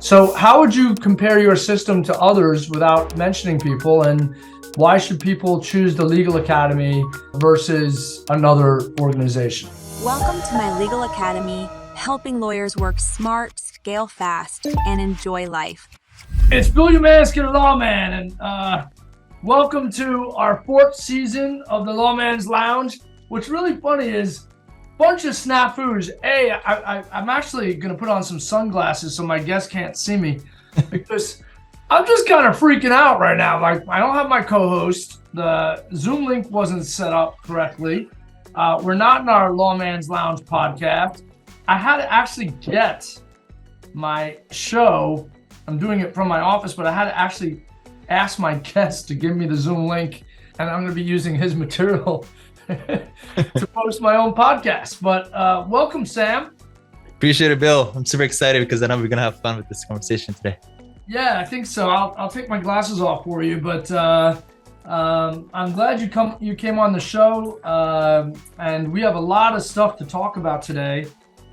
So how would you compare your system to others without mentioning people, and why should people choose the Legal Academy versus another organization? Welcome to my Legal Academy, helping lawyers work smart, scale fast, and enjoy life. It's Bill Umansky, the Lawman, and welcome to our 4th season of the Lawman's Lounge. What's really funny is bunch of snafus. I'm actually going to put on some sunglasses so my guests can't see me because I'm just kind of freaking out right now. Like, I don't have my co-host. The Zoom link wasn't set up correctly. We're not in our Lawman's Lounge podcast. I had to actually get my show. I'm doing it from my office, but I had to actually ask my guest to give me the Zoom link, and I'm going to be using his material to post my own podcast. But welcome, Sam. Appreciate it, Bill. I'm super excited because I know we're gonna have fun with this conversation today. Yeah, I think so. I'll take my glasses off for you, but I'm glad you came on the show, and we have a lot of stuff to talk about today.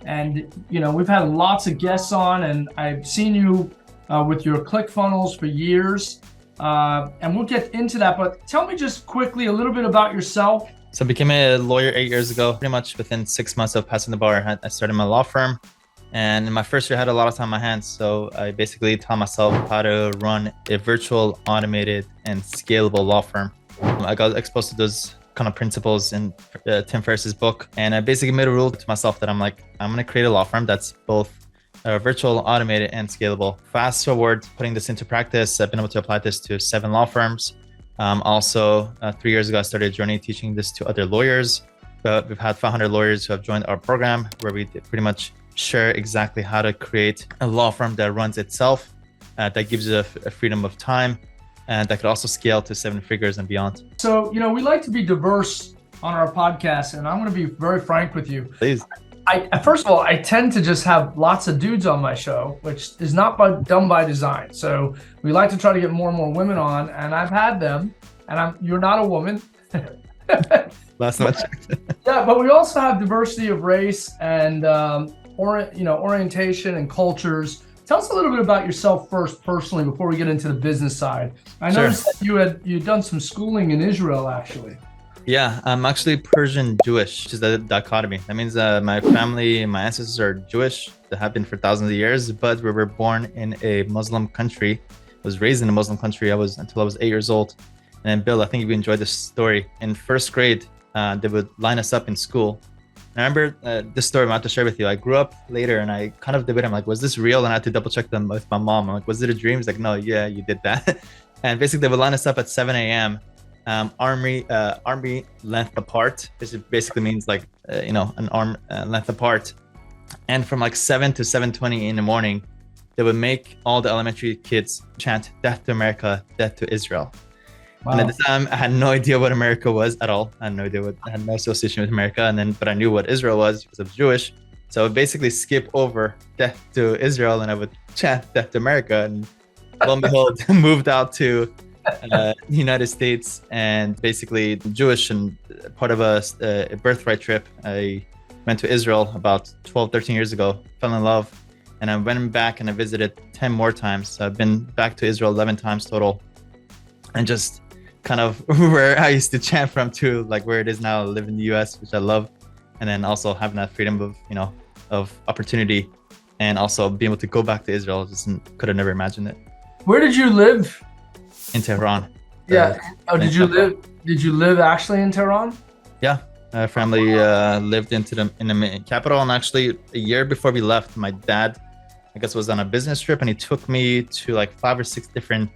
And we've had lots of guests on, and I've seen you with your ClickFunnels for years, and we'll get into that. But tell me just quickly a little bit about yourself. So I became a lawyer 8 years ago. Pretty much within 6 months of passing the bar, I started my law firm. And in my first year, I had a lot of time on my hands. So I basically taught myself how to run a virtual, automated, and scalable law firm. I got exposed to those kind of principles in Tim Ferriss's book. And I basically made a rule to myself that I'm going to create a law firm that's both virtual, automated, and scalable. Fast forward, putting this into practice, I've been able to apply this to 7 law firms. Also, 3 years ago, I started a journey teaching this to other lawyers. We've had 500 lawyers who have joined our program, where we pretty much share exactly how to create a law firm that runs itself, that gives you a freedom of time, and that could also scale to 7 figures and beyond. So, we like to be diverse on our podcast, and I'm going to be very frank with you. Please. First of all, I tend to just have lots of dudes on my show, which is not done by design. So we like to try to get more and more women on, and I've had them, and you're not a woman. Last much. Yeah, but we also have diversity of race and orientation and cultures. Tell us a little bit about yourself first, personally, before we get into the business side. I noticed that you'd done some schooling in Israel, actually. Yeah, I'm actually Persian Jewish, which is the dichotomy. That means my family, my ancestors are Jewish. They have been for thousands of years, but we were born in a Muslim country. I was raised in a Muslim country until I was 8 years old. And Bill, I think you enjoyed this story. In first grade, they would line us up in school. I remember this story I'm about to share with you. I grew up later and I kind of debated, I'm like, was this real? And I had to double check them with my mom. I'm like, was it a dream? He's like, no, yeah, you did that. And basically they would line us up at 7 a.m. Army length apart. This basically means like, an arm length apart. And from like 7 to 7:20 in the morning, they would make all the elementary kids chant "Death to America, Death to Israel." Wow. And at the time, I had no idea what America was at all. I had no association with America. But I knew what Israel was because I was Jewish. So I would basically skip over "Death to Israel" and I would chant "Death to America." And lo and behold, moved out to the United States, and basically Jewish, and part of a birthright trip. I went to Israel about 12, 13 years ago, fell in love, and I went back and I visited 10 more times. So I've been back to Israel 11 times total, and just kind of where I used to chant from to like where it is now. I live in the US, which I love, and then also having that freedom of opportunity, and also being able to go back to Israel. Just could have never imagined it. Where did you live? In Tehran. Yeah. Did you live actually in Tehran? Yeah. My family lived in the capital, and actually a year before we left, my dad, I guess, was on a business trip, and he took me to like 5 or 6 different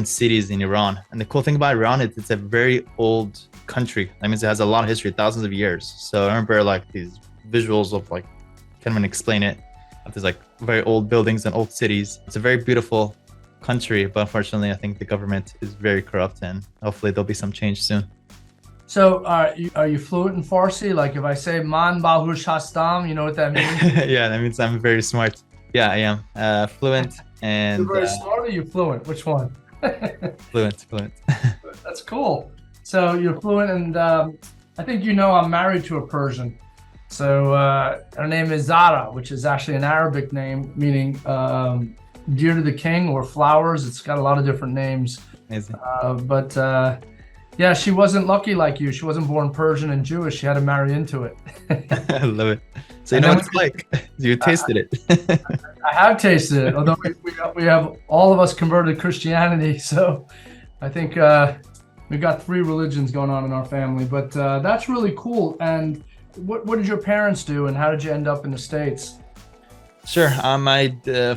cities in Iran. And the cool thing about Iran is it's a very old country. That means it has a lot of history, thousands of years. So I remember like these visuals of like, can't even explain it. There's like very old buildings and old cities. It's a very beautiful country, but unfortunately, I think the government is very corrupt, and hopefully there'll be some change soon. So are you fluent in Farsi? Like if I say "Man bahush hastam," you know what that means? Yeah, that means I'm very smart. Yeah, I am fluent. And you're very smart, or you're fluent? Which one? Fluent. That's cool. So you're fluent, and I think I'm married to a Persian. So her name is Zara, which is actually an Arabic name meaning dear to the king or flowers. It's got a lot of different names. Amazing. But yeah, she wasn't lucky like you. She wasn't born Persian and Jewish. She had to marry into it. I love it. So you know what it's like. You tasted it. I have tasted it, although we have all of us converted to Christianity. So I think we got 3 religions going on in our family. But that's really cool. And what did your parents do, and how did you end up in the States? Sure. My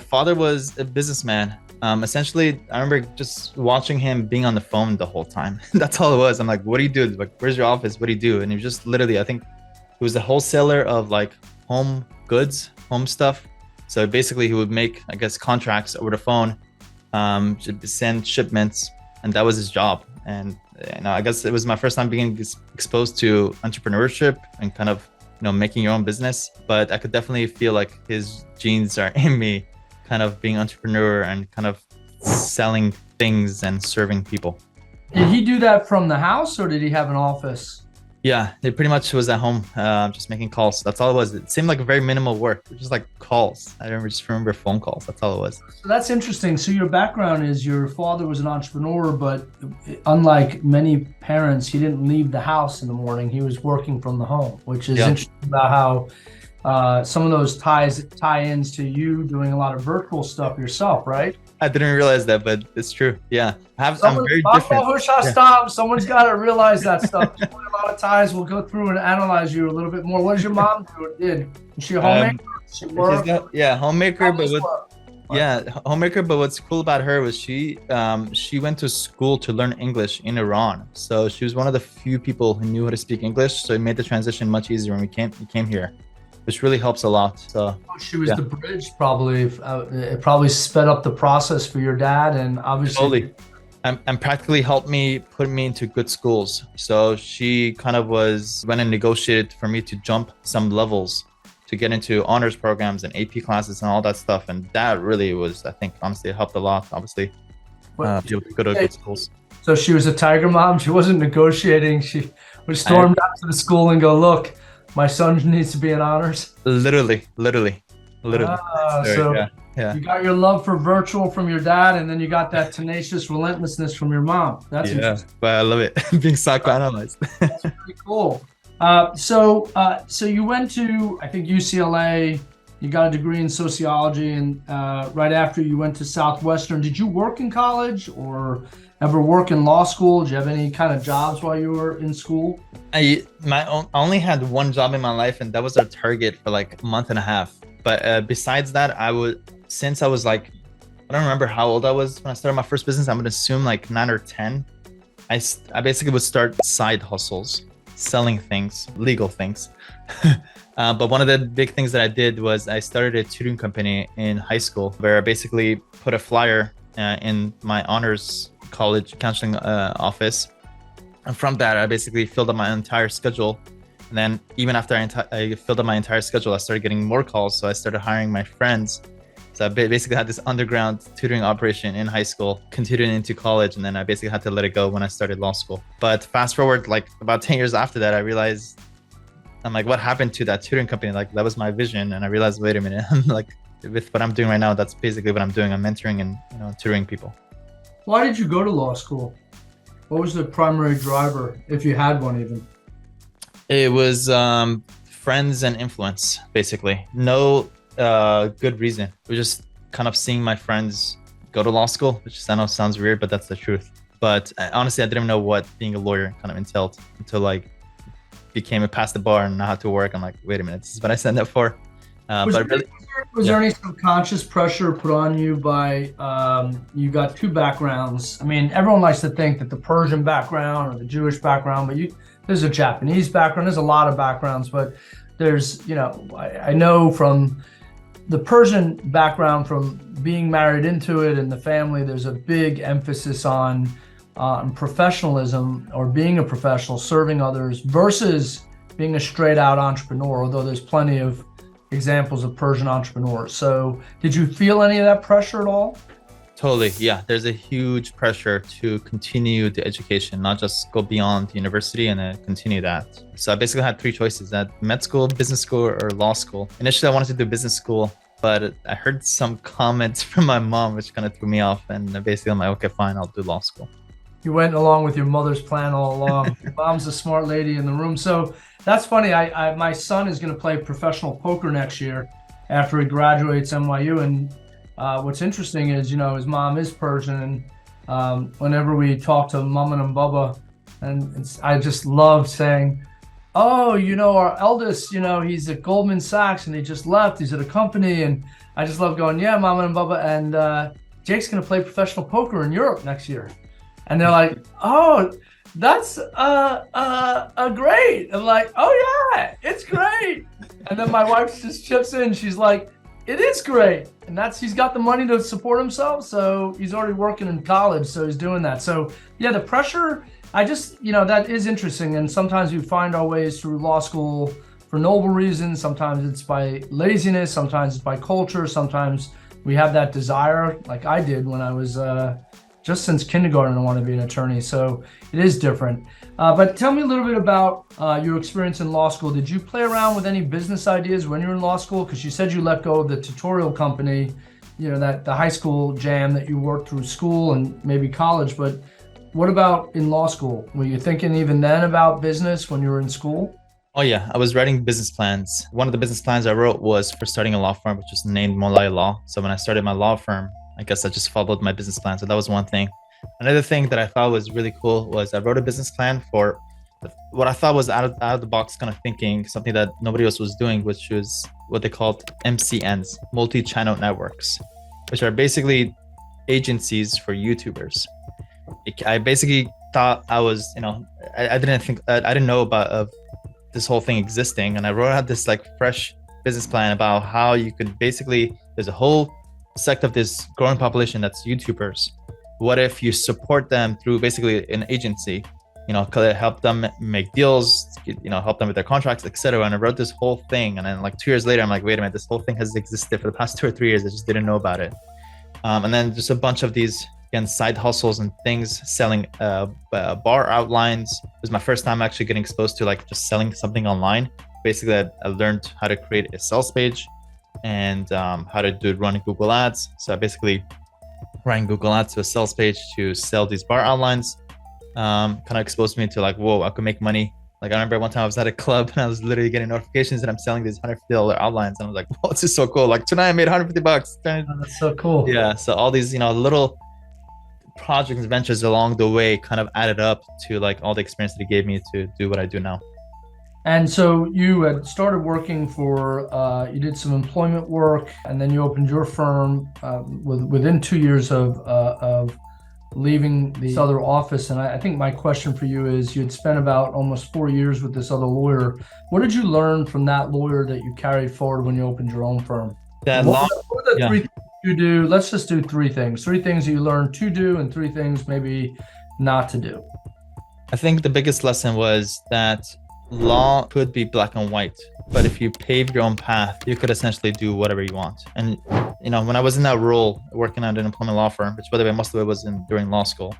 father was a businessman. Essentially, I remember just watching him being on the phone the whole time. That's all it was. I'm like, what do you do? Like, where's your office? What do you do? And he was just literally, I think he was a wholesaler of like home goods, home stuff. So basically he would make, I guess, contracts over the phone, send shipments, and that was his job. And I guess it was my first time being exposed to entrepreneurship and kind of, making your own business. But I could definitely feel like his genes are in me, kind of being entrepreneur and kind of selling things and serving people. Did he do that from the house, or did he have an office? Yeah, it pretty much was at home, just making calls. That's all it was. It seemed like very minimal work, just like calls. I just remember phone calls. That's all it was. So that's interesting. So your background is your father was an entrepreneur, but unlike many parents, he didn't leave the house in the morning. He was working from the home, which is interesting about how some of those tie-ins to you doing a lot of virtual stuff yourself, right? I didn't realize that, but it's true. Yeah, I'm very different. Someone's got to realize that stuff. A lot of times we'll go through and analyze you a little bit more. What does your mom do? Is she a homemaker? Homemaker, but homemaker. But what's cool about her was she went to school to learn English in Iran. So she was one of the few people who knew how to speak English. So it made the transition much easier when we came here, which really helps a lot. So she was the bridge, probably. It probably sped up the process for your dad, and obviously, totally. And practically helped put me into good schools. So she kind of went and negotiated for me to jump some levels to get into honors programs and AP classes and all that stuff. And that really was, I think, honestly, it helped a lot. Obviously, be able to go to good schools. So she was a tiger mom. She wasn't negotiating. She would storm down to the school and go, "Look, my son needs to be in honors." Literally. You got your love for virtual from your dad, and then you got that tenacious relentlessness from your mom. That's interesting. But I love it. Being psychoanalyzed. That's pretty cool. So you went to, I think, UCLA. You got a degree in sociology, and right after you went to Southwestern. Did you work in college or ever work in law school? Did you have any kind of jobs while you were in school? I only had one job in my life, and that was at Target for like a month and a half. But besides that, since I was like, I don't remember how old I was when I started my first business. I'm gonna assume like 9 or 10. I basically would start side hustles, selling things, legal things. But one of the big things that I did was I started a tutoring company in high school, where I basically put a flyer in my honors college counseling office. And from that, I basically filled up my entire schedule. And then even after I filled up my entire schedule, I started getting more calls. So I started hiring my friends. So I basically had this underground tutoring operation in high school, continued into college, and then I basically had to let it go when I started law school. But fast forward, like about 10 years after that, I realized, I'm like, what happened to that tutoring company? Like, that was my vision. And I realized, wait a minute, I'm like, with what I'm doing right now, that's basically what I'm doing. I'm mentoring and tutoring people. Why did you go to law school? What was the primary driver, if you had one even? It was friends and influence, basically. No good reason. It was just kind of seeing my friends go to law school, which I know sounds weird, but that's the truth. But honestly, I didn't know what being a lawyer kind of entailed until like past the bar and know how to work. I'm like, wait a minute, this is what I signed up for. Was there any subconscious pressure put on you by, you got 2 backgrounds. I mean, everyone likes to think that the Persian background or the Jewish background, but there's a Japanese background, there's a lot of backgrounds, but there's, I know from the Persian background, from being married into it and the family, there's a big emphasis on professionalism, or being a professional, serving others, versus being a straight out entrepreneur, although there's plenty of examples of Persian entrepreneurs. So did you feel any of that pressure at all? Totally. Yeah. There's a huge pressure to continue the education, not just go beyond university and then continue that. So I basically had three choices: at med school, business school, or law school. Initially, I wanted to do business school, but I heard some comments from my mom, which kind of threw me off. And basically, I'm like, okay, fine, I'll do law school. You went along with your mother's plan all along. Your mom's a smart lady in the room. So that's funny. My son is going to play professional poker next year after he graduates NYU. And what's interesting is, his mom is Persian. And whenever we talk to Mama and Bubba, and I just love saying, oh, our eldest, he's at Goldman Sachs and he just left. He's at a company. And I just love going, yeah, Mama and Bubba. And Jake's going to play professional poker in Europe next year. And they're like, oh, that's great. I'm like, oh yeah, it's great. And then my wife just chips in. She's like, it is great. And he's got the money to support himself. So he's already working in college. So he's doing that. So yeah, the pressure, that is interesting. And sometimes we find our ways through law school for noble reasons. Sometimes it's by laziness. Sometimes it's by culture. Sometimes we have that desire, like I did when I was, just since kindergarten, I want to be an attorney. So it is different. But tell me a little bit about your experience in law school. Did you play around with any business ideas when you were in law school? Because you said you let go of the tutorial company, that the high school jam that you worked through school and maybe college. But what about in law school? Were you thinking even then about business when you were in school? Oh yeah, I was writing business plans. One of the business plans I wrote was for starting a law firm, which was named Mollaei Law. So when I started my law firm, I guess I just followed my business plan. So that was one thing. Another thing that I thought was really cool was I wrote a business plan for what I thought was out of the box kind of thinking, something that nobody else was doing, which was what they called MCNs, multi-channel networks, which are basically agencies for YouTubers. I basically thought I was, I didn't know about this whole thing existing. And I wrote out this like fresh business plan about how you could basically, there's a whole sect of this growing population that's YouTubers. What if you support them through basically an agency, help them make deals, help them with their contracts, etc. And I wrote this whole thing. And then like 2 years later, I'm like, wait a minute, this whole thing has existed for the past 2 or 3 years. I just didn't know about it. And then just a bunch of these, again, side hustles and things, selling bar outlines. It was my first time actually getting exposed to like just selling something online. Basically, I learned how to create a sales page and how to run Google Ads. So I basically ran Google Ads to a sales page to sell these bar outlines. Kind of exposed me to like, whoa, I could make money. Like I remember one time I was at a club and I was literally getting notifications that I'm selling these $150 outlines. And I was like, whoa, this is so cool. Like tonight I made $150. Oh, that's so cool. Yeah. So all these, little projects and ventures along the way kind of added up to like all the experience that it gave me to do what I do now. And so you had started working you did some employment work, and then you opened your firm within 2 years of leaving the other office. And I think my question for you is, you had spent about almost 4 years with this other lawyer. What did you learn from that lawyer that you carried forward when you opened your own firm? What are the three things you do? Let's just do 3 things. 3 things you learned to do and 3 things maybe not to do. I think the biggest lesson was that law could be black and white, but if you pave your own path, you could essentially do whatever you want. And when I was in that role working at an employment law firm, which by the way most of it was during law school,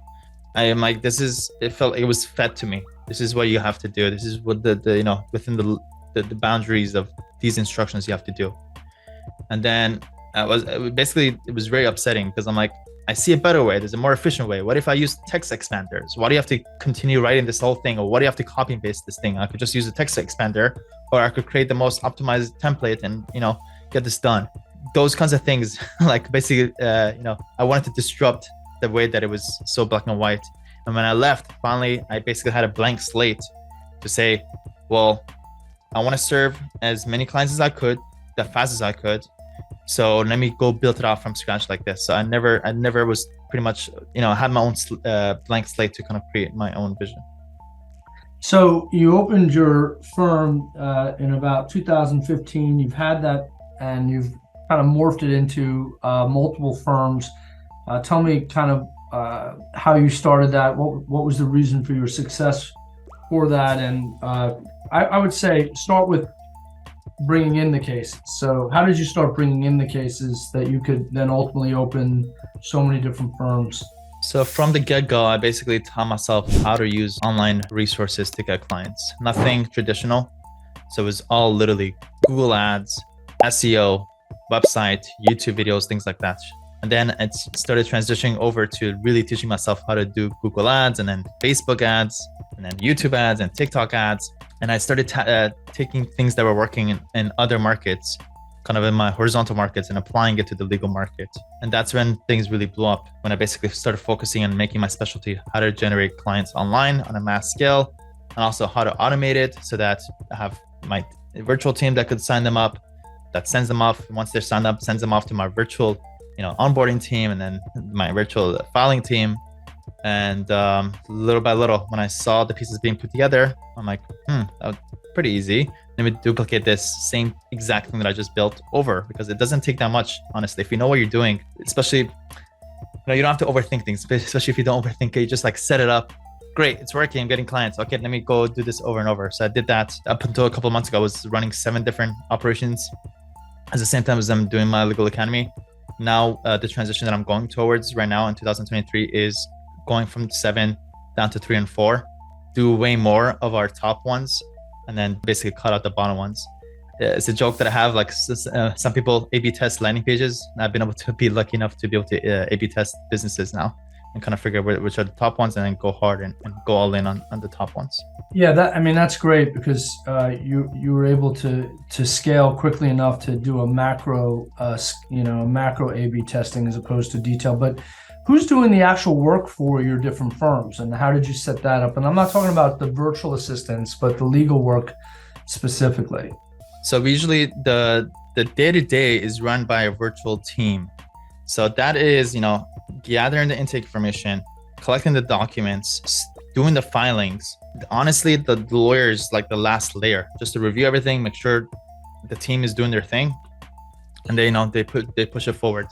I am like, it felt, it was fed to me. This is what you have to do. This is what within the boundaries of these instructions you have to do. And then it was very upsetting because I'm like, I see a better way. There's a more efficient way. What if I use text expanders? Why do you have to continue writing this whole thing? Or why do you have to copy and paste this thing? I could just use a text expander, or I could create the most optimized template and, get this done. Those kinds of things, like basically, I wanted to disrupt the way that it was so black and white. And when I left, finally, I basically had a blank slate to say, well, I want to serve as many clients as I could, as fast as I could. So let me go build it out from scratch like this. So I never was pretty much, I had my own blank slate to kind of create my own vision. So you opened your firm in about 2015. You've had that and you've kind of morphed it into multiple firms. Tell me kind of how you started that. What was the reason for your success for that? And I would say start with bringing in the cases. So how did you start bringing in the cases that you could then ultimately open so many different firms? So from the get-go, I basically taught myself how to use online resources to get clients. Nothing traditional. So it was all literally Google Ads, SEO, website, YouTube videos, things like that. And then it started transitioning over to really teaching myself how to do Google Ads, and then Facebook ads, and then YouTube ads and TikTok ads. And I started taking things that were working in other markets, kind of in my horizontal markets, and applying it to the legal market. And that's when things really blew up, when I basically started focusing on making my specialty how to generate clients online on a mass scale, and also how to automate it so that I have my virtual team that could sign them up, that sends them off. Once they're signed up, sends them off to my virtual onboarding team, and then my virtual filing team. And little by little, when I saw the pieces being put together, I'm like, that was pretty easy. Let me duplicate this same exact thing that I just built over, because it doesn't take that much, honestly. If you know what you're doing, especially, you don't have to overthink things, especially if you don't overthink it, you just like set it up. Great, it's working, I'm getting clients. Okay, let me go do this over and over. So I did that up until a couple of months ago. I was running 7 different operations at the same time as I'm doing my legal academy. Now, the transition that I'm going towards right now in 2023 is going from 7 down to 3 and 4, do way more of our top ones, and then basically cut out the bottom ones. It's a joke that I have, like some people A/B test landing pages. I've been able to be lucky enough to be able to A/B test businesses now and kind of figure out which are the top ones, and then go hard and go all in on the top ones. Yeah, that's great, because you were able to scale quickly enough to do a macro macro A/B testing as opposed to detail. But who's doing the actual work for your different firms, and how did you set that up? And I'm not talking about the virtual assistants, but the legal work specifically. So usually the day-to-day is run by a virtual team. So that is, gathering the intake information, collecting the documents, doing the filings. Honestly, the lawyer is like the last layer, just to review everything, make sure the team is doing their thing, and they push it forward.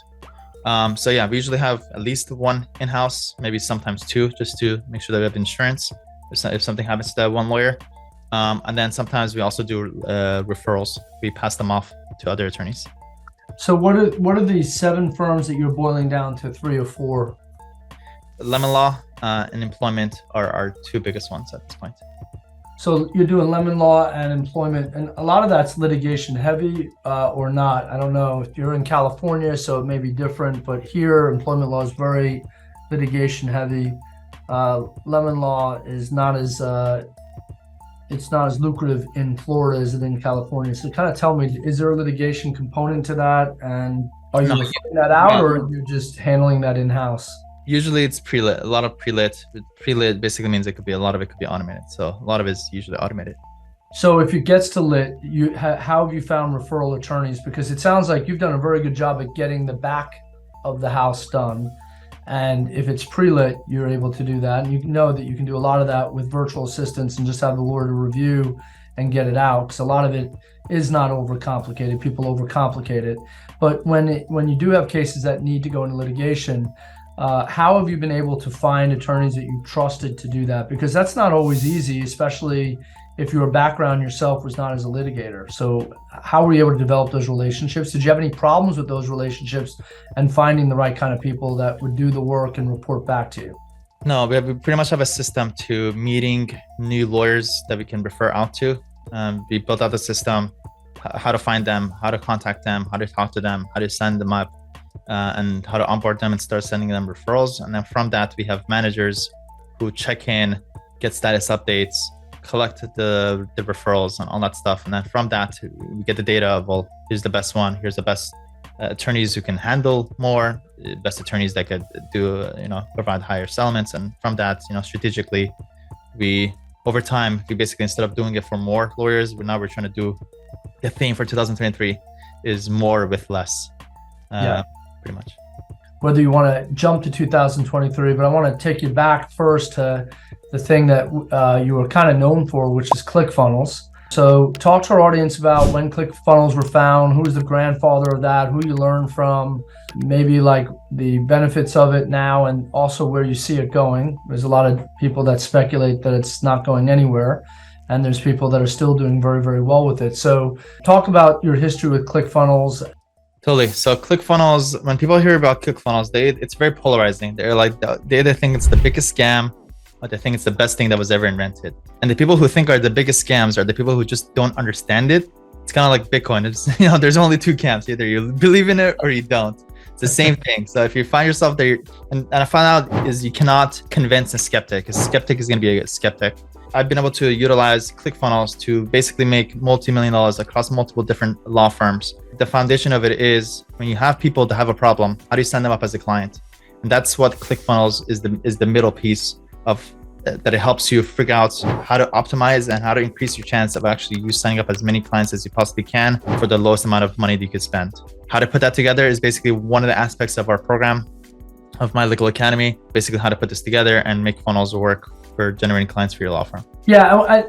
So yeah, we usually have at least 1 in-house, maybe sometimes 2, just to make sure that we have insurance if something happens to that one lawyer. And then sometimes we also do referrals. We pass them off to other attorneys. So what are the 7 firms that you're boiling down to 3 or 4? Lemon law and employment are our 2 biggest ones at this point. So you're doing lemon law and employment, and a lot of that's litigation heavy or not. I don't know if you're in California, so it may be different, but here employment law is very litigation heavy. Lemon law is not as it's not as lucrative in Florida as it is in California. So kind of tell me, is there a litigation component to that, and are you figuring that out, or are you just handling that in-house? Usually it's pre-lit, a lot of pre-lit. Pre-lit basically means a lot of it could be automated. So a lot of it is usually automated. So if it gets to lit, how have you found referral attorneys? Because it sounds like you've done a very good job at getting the back of the house done. And if it's pre-lit, you're able to do that. And you know that you can do a lot of that with virtual assistants and just have the lawyer to review and get it out. Because a lot of it is not overcomplicated. People overcomplicate it. But when you do have cases that need to go into litigation, how have you been able to find attorneys that you trusted to do that? Because that's not always easy, especially if your background yourself was not as a litigator. So how were you able to develop those relationships? Did you have any problems with those relationships and finding the right kind of people that would do the work and report back to you? No, we pretty much have a system to meeting new lawyers that we can refer out to. We built out the system, how to find them, how to contact them, how to talk to them, how to send them up, and how to onboard them and start sending them referrals. And then from that, we have managers who check in, get status updates, collect the referrals and all that stuff. And then from that, we get the data of, well, here's the best one, here's the best attorneys who can handle more, best attorneys that could do, provide higher settlements. And from that, strategically, over time, we basically, instead of doing it for more lawyers, we're trying to do the theme for 2023 is more with less, pretty much. Whether you want to jump to 2023, but I want to take you back first to the thing that you were kind of known for, which is ClickFunnels. So talk to our audience about when ClickFunnels were found, who was the grandfather of that, who you learned from, maybe like the benefits of it now, and also where you see it going. There's a lot of people that speculate that it's not going anywhere. and there's people that are still doing very, very well with it. So talk about your history with ClickFunnels. Totally. So ClickFunnels, when people hear about ClickFunnels, it's very polarizing. They're like, they either think it's the biggest scam, or they think it's the best thing that was ever invented. And the people who think are the biggest scams are the people who just don't understand it. It's kind of like Bitcoin. It's, there's only two camps. Either you believe in it or you don't. It's the same thing. So if you find yourself there, and I found out is you cannot convince a skeptic. A skeptic is going to be a skeptic. I've been able to utilize ClickFunnels to basically make multi-million dollars across multiple different law firms. The foundation of it is when you have people that have a problem, how do you sign them up as a client? And that's what ClickFunnels is the middle piece of that. It helps you figure out how to optimize and how to increase your chance of actually you signing up as many clients as you possibly can for the lowest amount of money that you could spend. How to put that together is basically one of the aspects of our program, of my legal academy, basically how to put this together and make funnels work for generating clients for your law firm. Yeah,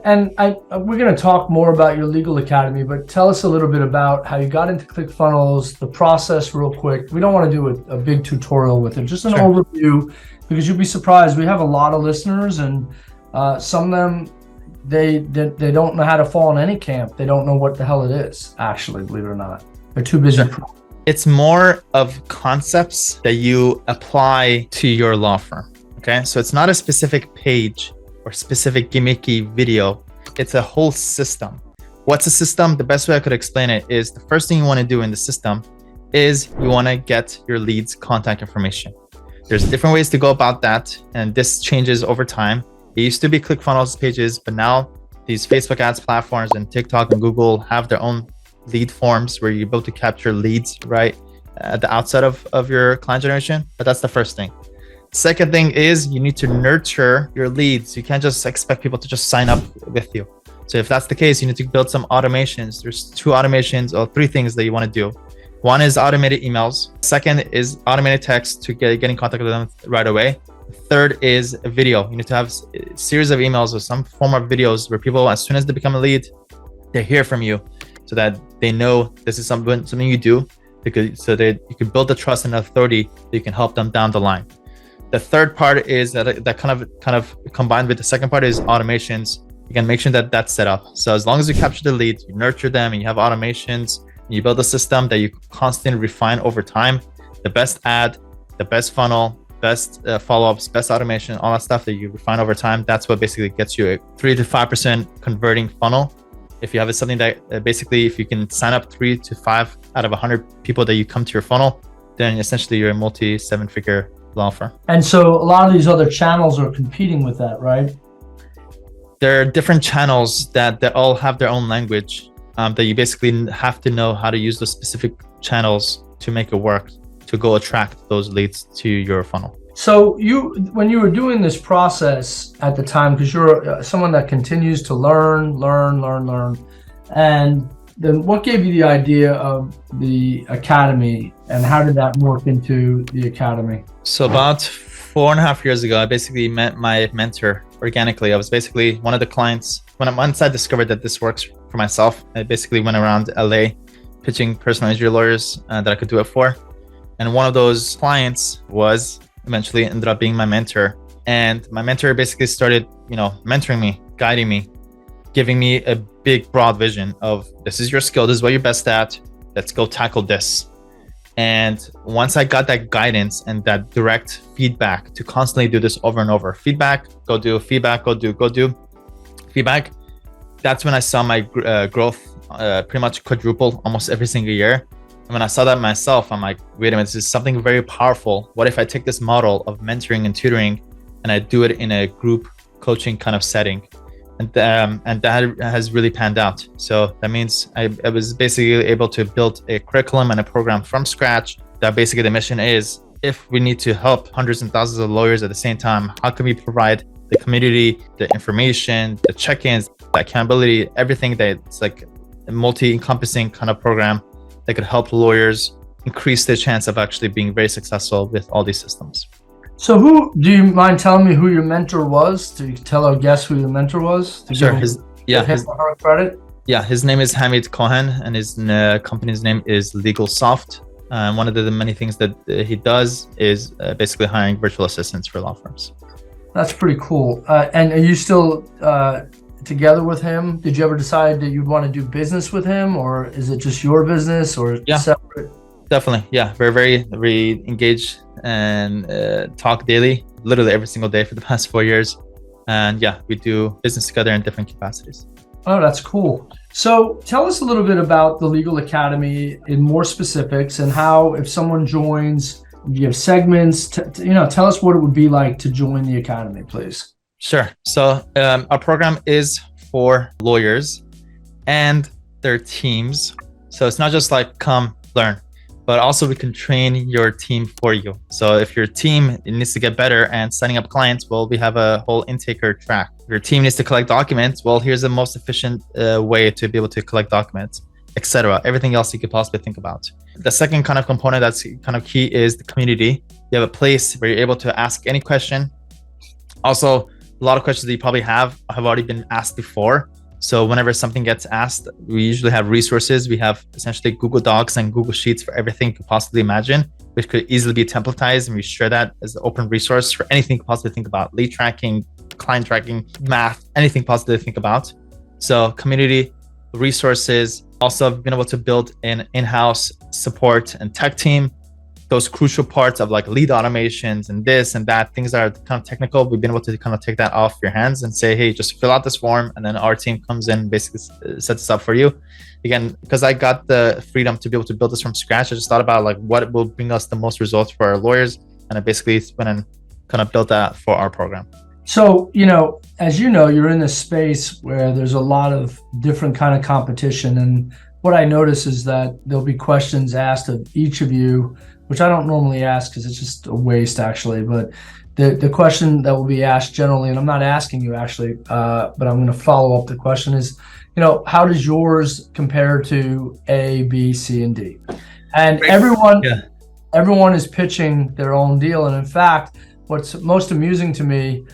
we're going to talk more about your legal academy, but tell us a little bit about how you got into ClickFunnels, the process real quick. We don't want to do a big tutorial with it, just an overview, because you'd be surprised. We have a lot of listeners, and some of them, they don't know how to fall in any camp. They don't know what the hell it is, actually, believe it or not. They're too busy. It's more of concepts that you apply to your law firm. Okay, so it's not a specific page or specific gimmicky video. It's a whole system. What's a system? The best way I could explain it is the first thing you want to do in the system is you want to get your leads' contact information. There's different ways to go about that, and this changes over time. It used to be ClickFunnels pages, but now these Facebook ads platforms and TikTok and Google have their own lead forms where you're able to capture leads right at the outset of your client generation. But that's the first thing. Second thing is you need to nurture your leads. You can't just expect people to just sign up with you. So if that's the case, you need to build some automations. There's two automations or three things that you want to do. One is automated emails. Second is automated text to get in contact with them right away. Third is a video. You need to have a series of emails or some form of videos where people, as soon as they become a lead, they hear from you so that they know this is something you do, so that you can build the trust and authority that you can help them down the line. The third part is that kind of combined with the second part is automations. You can make sure that that's set up. So as long as you capture the leads, you nurture them, and you have automations, and you build a system that you constantly refine over time, the best ad, the best funnel, best follow-ups, best automation, all that stuff that you refine over time, that's what basically gets you a 3 to 5% converting funnel. If you have something that basically, if you can sign up 3 to 5 out of 100 people that you come to your funnel, then essentially you're a multi 7-figure law firm. And so a lot of these other channels are competing with that, right? There are different channels that all have their own language that you basically have to know how to use those specific channels to make it work, to go attract those leads to your funnel. So when you were doing this process at the time, because you're someone that continues to learn, and then what gave you the idea of the academy, and how did that morph into the academy? So about 4.5 years ago, I basically met my mentor organically. I was basically one of the clients. Once I discovered that this works for myself, I basically went around LA pitching personal injury lawyers that I could do it for. And one of those clients eventually ended up being my mentor. And my mentor basically started, mentoring me, guiding me, giving me a big, broad vision of this is your skill, this is what you're best at, let's go tackle this. And once I got that guidance and that direct feedback to constantly do this over and over, feedback, go do, feedback, go do, feedback, that's when I saw my growth pretty much quadruple almost every single year. And when I saw that myself, I'm like, wait a minute, this is something very powerful. What if I take this model of mentoring and tutoring and I do it in a group coaching kind of setting? And that has really panned out. So that means I was basically able to build a curriculum and a program from scratch. That basically the mission is, if we need to help hundreds and thousands of lawyers at the same time, how can we provide the community, the information, the check-ins, the accountability, everything that's like a multi-encompassing kind of program that could help lawyers increase their chance of actually being very successful with all these systems. So do you mind telling me who your mentor was? To tell our guests who your mentor was? Sure. His credit? Yeah, his name is Hamid Cohen, and his company's name is LegalSoft. One of the many things that he does is basically hiring virtual assistants for law firms. That's pretty cool. And are you still together with him? Did you ever decide that you'd want to do business with him, or is it just your business or separate? Definitely. Yeah. We're very engaged and talk daily, literally every single day for the past 4 years. And yeah, we do business together in different capacities. Oh, that's cool. So tell us a little bit about the Legal Academy in more specifics, and how, if someone joins, you have segments, tell us what it would be like to join the Academy, please. Sure. So our program is for lawyers and their teams. So it's not just like come learn, but also we can train your team for you. So if your team needs to get better and signing up clients, well, we have a whole intaker track. If your team needs to collect documents, well, here's the most efficient way to be able to collect documents, etc. Everything else you could possibly think about. The second kind of component that's kind of key is the community. You have a place where you're able to ask any question. Also, a lot of questions that you probably have already been asked before. So whenever something gets asked, we usually have resources. We have essentially Google Docs and Google Sheets for everything you could possibly imagine, which could easily be templatized, and we share that as an open resource for anything you could possibly think about: lead tracking, client tracking, math, anything possibly to think about. So community, resources. Also, I've been able to build an in-house support and tech team. Those crucial parts of like lead automations and this and that, things that are kind of technical, we've been able to kind of take that off your hands and say, hey, just fill out this form, and then our team comes in and basically sets this up for you. Again, because I got the freedom to be able to build this from scratch, I just thought about like what will bring us the most results for our lawyers, and I basically went and kind of built that for our program. So, as you know, you're in this space where there's a lot of different kind of competition, and what I notice is that there'll be questions asked of each of you, which I don't normally ask because it's just a waste actually, but the question that will be asked generally, and I'm not asking you actually, but I'm going to follow up the question is, how does yours compare to A, B, C, and D? And everyone is pitching their own deal. And in fact, what's most amusing to me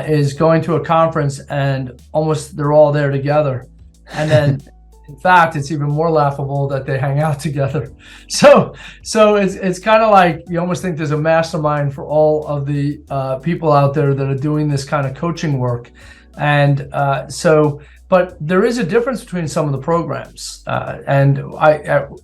is going to a conference and almost they're all there together. And then in fact, it's even more laughable that they hang out together. So it's kind of like you almost think there's a mastermind for all of the people out there that are doing this kind of coaching work. And but there is a difference between some of the programs, and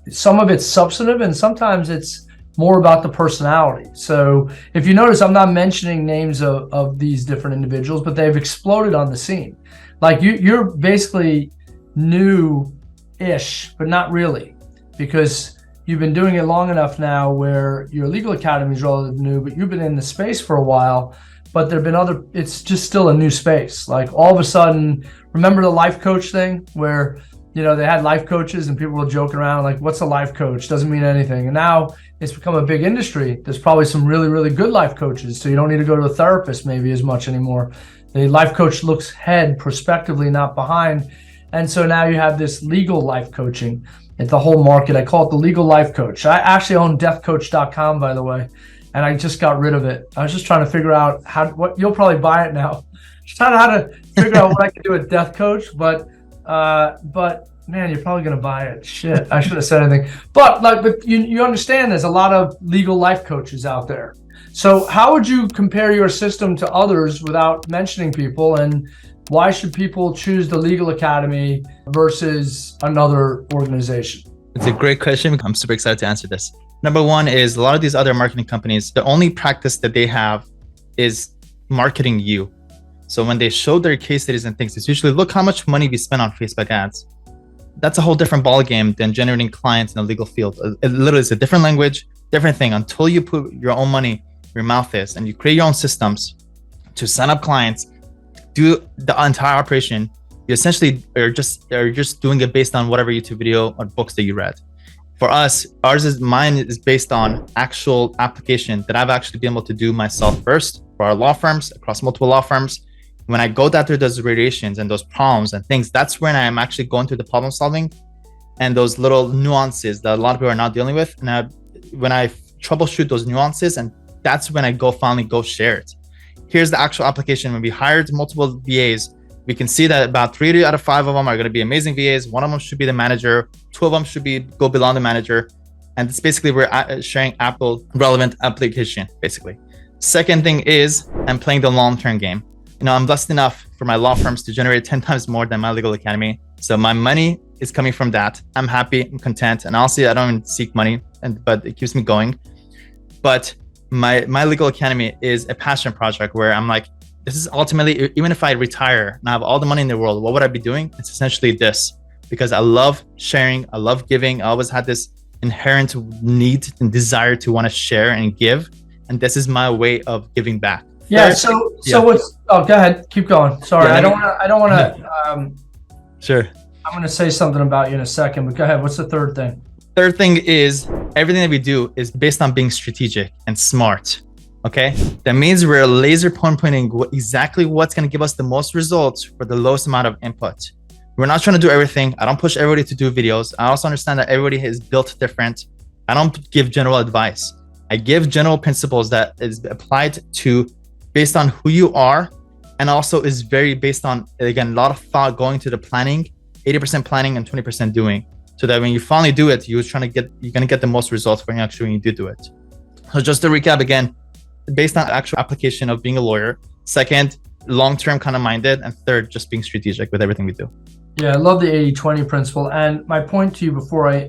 some of it's substantive, and sometimes it's more about the personality. So if you notice, I'm not mentioning names of these different individuals, but they've exploded on the scene. Like you're basically new-ish, but not really, because you've been doing it long enough now where your Legal Academy is relatively new, but you've been in the space for a while. But there've been it's just still a new space. Like all of a sudden, remember the life coach thing where, they had life coaches and people were joking around like, what's a life coach? Doesn't mean anything. And now it's become a big industry. There's probably some really, really good life coaches. So you don't need to go to a therapist maybe as much anymore. The life coach looks ahead prospectively, not behind. And so now you have this legal life coaching. It's the whole market. I call it the legal life coach. I actually own deathcoach.com, by the way, and I just got rid of it. I was just trying to figure out what you'll probably buy it now. Just trying how to figure out what I can do with Death Coach, but man, you're probably gonna buy it. Shit, I should have said anything. But you understand there's a lot of legal life coaches out there. So how would you compare your system to others without mentioning people, and why should people choose the Legal Academy versus another organization? It's a great question. I'm super excited to answer this. Number one is a lot of these other marketing companies, the only practice that they have is marketing you. So when they show their case studies and things, it's usually, look how much money we spent on Facebook ads. That's a whole different ballgame than generating clients in the legal field. It literally is a different language, different thing. Until you put your own money where your mouth is and you create your own systems to sign up clients, do the entire operation, you essentially are just doing it based on whatever YouTube video or books that you read. For us, mine is based on actual application that I've actually been able to do myself first for our law firms, across multiple law firms. When I go down through those variations and those problems and things, that's when I'm actually going through the problem solving and those little nuances that a lot of people are not dealing with. And when I troubleshoot those nuances, and that's when I finally go share it. Here's the actual application. When we hired multiple VAs, we can see that about 3 out of 5 of them are going to be amazing VAs. 1 of them should be the manager. 2 of them should go below the manager. And it's basically we're sharing Apple relevant application, basically. Second thing is I'm playing the long-term game. I'm blessed enough for my law firms to generate 10 times more than my legal academy. So my money is coming from that. I'm happy, I'm content. And honestly, I don't even seek money, but it keeps me going. But my legal academy is a passion project where I'm like, this is ultimately, even if I retire and I have all the money in the world, what would I be doing? It's essentially this, because I love sharing, I love giving. I always had this inherent need and desire to want to share and give. And this is my way of giving back. Yeah. So what's, oh, go ahead. Keep going. Sorry. Yeah, I don't want to, sure. I'm going to say something about you in a second, but go ahead. What's the third thing? Third thing is everything that we do is based on being strategic and smart. Okay. That means we're laser pointing exactly what's going to give us the most results for the lowest amount of input. We're not trying to do everything. I don't push everybody to do videos. I also understand that everybody is built different. I don't give general advice. I give general principles that is applied to based on who you are, and also is very based on, again, a lot of thought going to the planning, 80% planning and 20% doing. So that when you finally do it, you're going to get the most results when you do it. So just to recap again, based on actual application of being a lawyer. Second, long-term kind of minded. And third, just being strategic with everything we do. Yeah, I love the 80-20 principle. And my point to you before I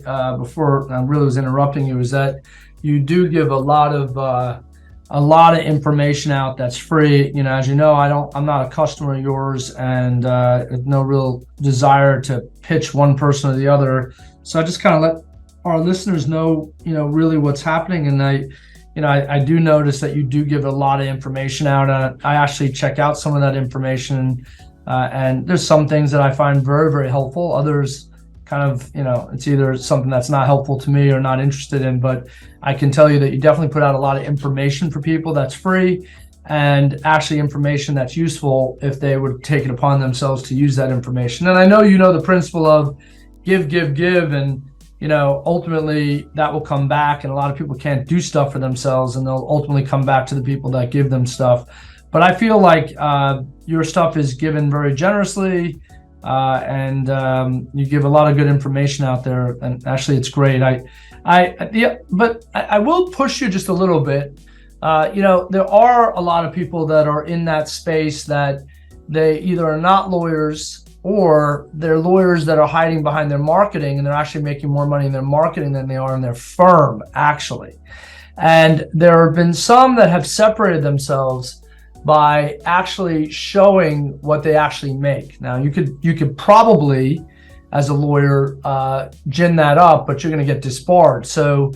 really was interrupting you is that you do give a lot of information out that's free. As you know, I'm not a customer of yours, and no real desire to pitch one person or the other. So I just kind of let our listeners know, really what's happening. And I do notice that you do give a lot of information out. I actually check out some of that information, and there's some things that I find very, very helpful. Others kind of, it's either something that's not helpful to me or not interested in, but I can tell you that you definitely put out a lot of information for people that's free, and actually information that's useful if they would take it upon themselves to use that information. And I know the principle of give, and ultimately that will come back, and a lot of people can't do stuff for themselves, and they'll ultimately come back to the people that give them stuff. But I feel like your stuff is given very generously, and you give a lot of good information out there, and actually it's great. But I will push you just a little bit. There are a lot of people that are in that space that they either are not lawyers, or they're lawyers that are hiding behind their marketing, and they're actually making more money in their marketing than they are in their firm, actually. And there have been some that have separated themselves by actually showing what they actually make. Now, you could probably, as a lawyer, gin that up, but you're going to get disbarred. So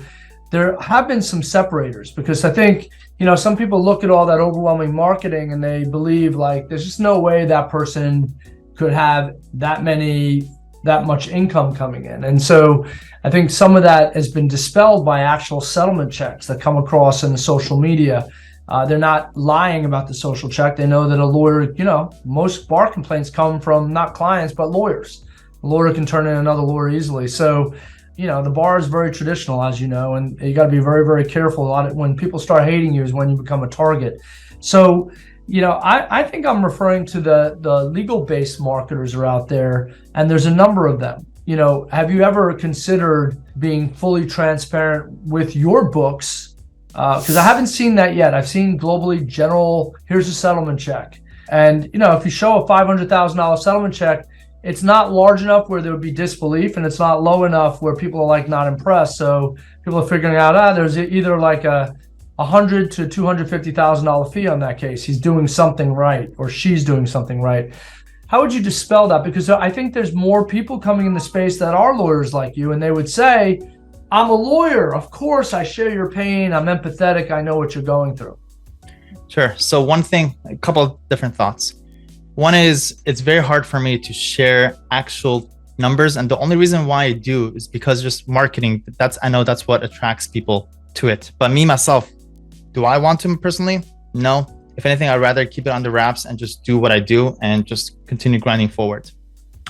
there have been some separators, because I think, some people look at all that overwhelming marketing and they believe like there's just no way that person could have that much income coming in. And so I think some of that has been dispelled by actual settlement checks that come across in the social media. They're not lying about the social check. They know that a lawyer, most bar complaints come from not clients, but lawyers. A lawyer can turn in another lawyer easily. So, the bar is very traditional, as you know, and you got to be very, very careful. When people start hating you is when you become a target. So, I think I'm referring to the legal-based marketers are out there, and there's a number of them. Have you ever considered being fully transparent with your books? Because I haven't seen that yet. I've seen globally general, here's a settlement check. And, if you show a $500,000 settlement check, it's not large enough where there would be disbelief, and it's not low enough where people are like not impressed. So people are figuring out, there's either like a $100,000 to $250,000 fee on that case. He's doing something right, or she's doing something right. How would you dispel that? Because I think there's more people coming in the space that are lawyers like you, and they would say, I'm a lawyer. Of course, I share your pain. I'm empathetic. I know what you're going through. Sure. So one thing, a couple of different thoughts. One is it's very hard for me to share actual numbers. And the only reason why I do is because just marketing, I know that's what attracts people to it. But me, myself, do I want to personally? No. If anything, I'd rather keep it under wraps and just do what I do and just continue grinding forward.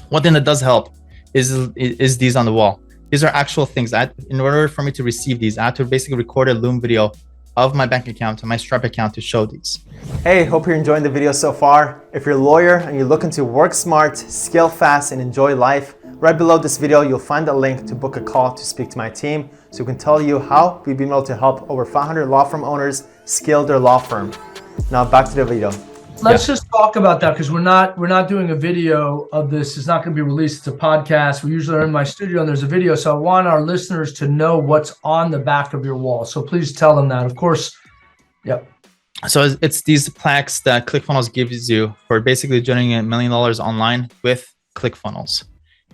One thing that does help is these on the wall. These are actual things. In order for me to receive these, I have to basically record a Loom video of my bank account and my Stripe account to show these. Hey, hope you're enjoying the video so far. If you're a lawyer and you're looking to work smart, scale fast, and enjoy life, right below this video, you'll find a link to book a call to speak to my team so we can tell you how we've been able to help over 500 law firm owners scale their law firm. Now back to the video. Let's just talk about that, because we're not doing a video of this. It's not going to be released. It's a podcast. We usually are in my studio and there's a video. So I want our listeners to know what's on the back of your wall. So please tell them that. Of course. Yep. So it's these plaques that ClickFunnels gives you for basically generating $1 million online with ClickFunnels.